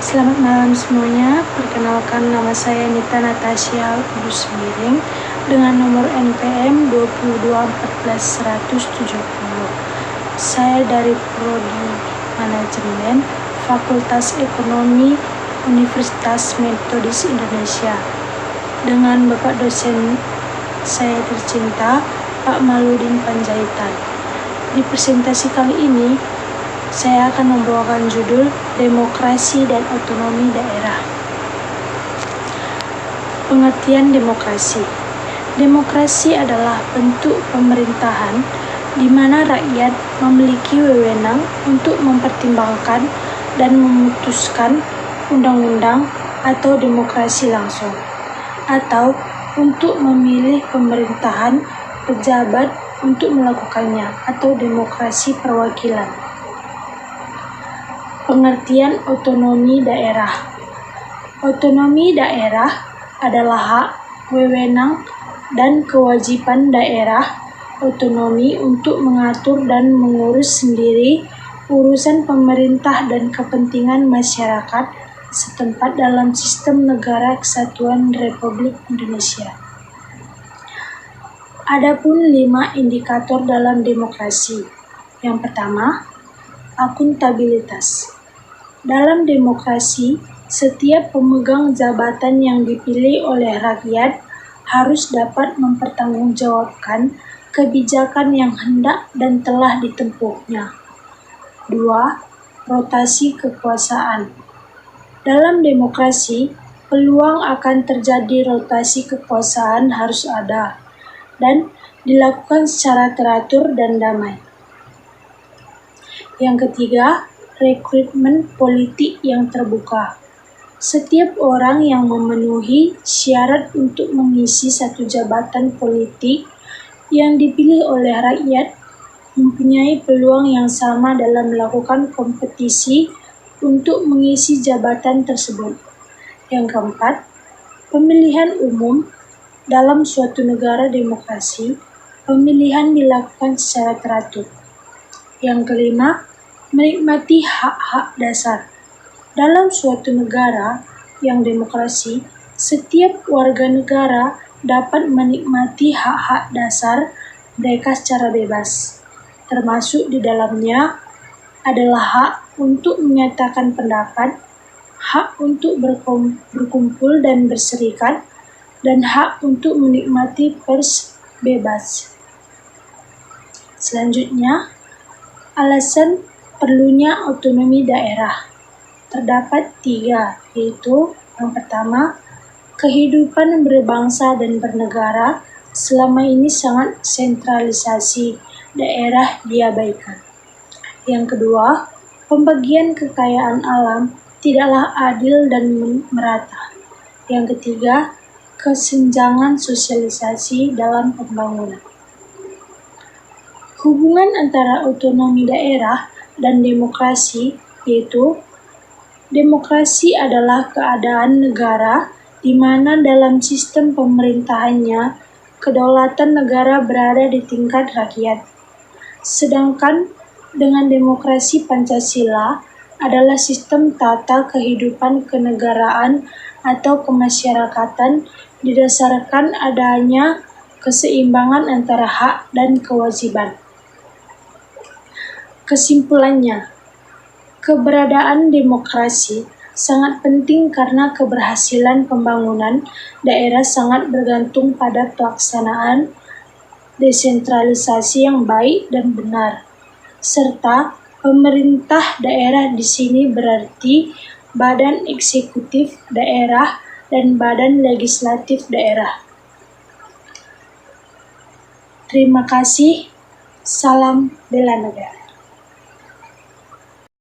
Selamat malam semuanya, perkenalkan nama saya Nita Natasha Kudus Miring dengan nomor NPM 2214170. Saya dari Prodi Manajemen, Fakultas Ekonomi, Universitas Metodis Indonesia. Dengan Bapak dosen saya tercinta, Pak Maludin Panjaitan. Di presentasi kali ini, saya akan membawakan judul Demokrasi dan Otonomi Daerah. Pengertian demokrasi. Demokrasi adalah bentuk pemerintahan di mana rakyat memiliki wewenang untuk mempertimbangkan dan memutuskan undang-undang atau demokrasi langsung, atau untuk memilih pemerintahan pejabat untuk melakukannya, atau demokrasi perwakilan. Pengertian otonomi daerah. Otonomi daerah adalah hak, wewenang, dan kewajiban daerah otonomi untuk mengatur dan mengurus sendiri urusan pemerintah dan kepentingan masyarakat setempat dalam sistem negara kesatuan Republik Indonesia. Adapun 5 indikator dalam demokrasi. Yang pertama, akuntabilitas. Dalam demokrasi, setiap pemegang jabatan yang dipilih oleh rakyat harus dapat mempertanggungjawabkan kebijakan yang hendak dan telah ditempuhnya. 2. Rotasi kekuasaan. Dalam demokrasi, peluang akan terjadi rotasi kekuasaan harus ada dan dilakukan secara teratur dan damai. Yang ketiga, rekrutmen politik yang terbuka. Setiap orang yang memenuhi syarat untuk mengisi satu jabatan politik yang dipilih oleh rakyat mempunyai peluang yang sama dalam melakukan kompetisi untuk mengisi jabatan tersebut. Yang keempat, pemilihan umum. Dalam suatu negara demokrasi, pemilihan dilakukan secara teratur. Yang kelima, menikmati hak-hak dasar. Dalam suatu negara yang demokrasi, setiap warga negara dapat menikmati hak-hak dasar mereka secara bebas. Termasuk di dalamnya adalah hak untuk menyatakan pendapat, hak untuk berkumpul dan berserikat, dan hak untuk menikmati pers bebas. Selanjutnya, alasan perlunya otonomi daerah. Terdapat 3, yaitu yang pertama, kehidupan berbangsa dan bernegara selama ini sangat sentralisasi, daerah diabaikan. Yang kedua, pembagian kekayaan alam tidaklah adil dan merata. Yang ketiga, kesenjangan sosialisasi dalam pembangunan. Hubungan antara otonomi daerah dan demokrasi, yaitu demokrasi adalah keadaan negara di mana dalam sistem pemerintahannya kedaulatan negara berada di tingkat rakyat. Sedangkan dengan demokrasi Pancasila adalah sistem tata kehidupan kenegaraan atau kemasyarakatan didasarkan adanya keseimbangan antara hak dan kewajiban. Kesimpulannya, keberadaan demokrasi sangat penting karena keberhasilan pembangunan daerah sangat bergantung pada pelaksanaan desentralisasi yang baik dan benar, serta pemerintah daerah di sini berarti badan eksekutif daerah dan badan legislatif daerah. Terima kasih. Salam bela negara.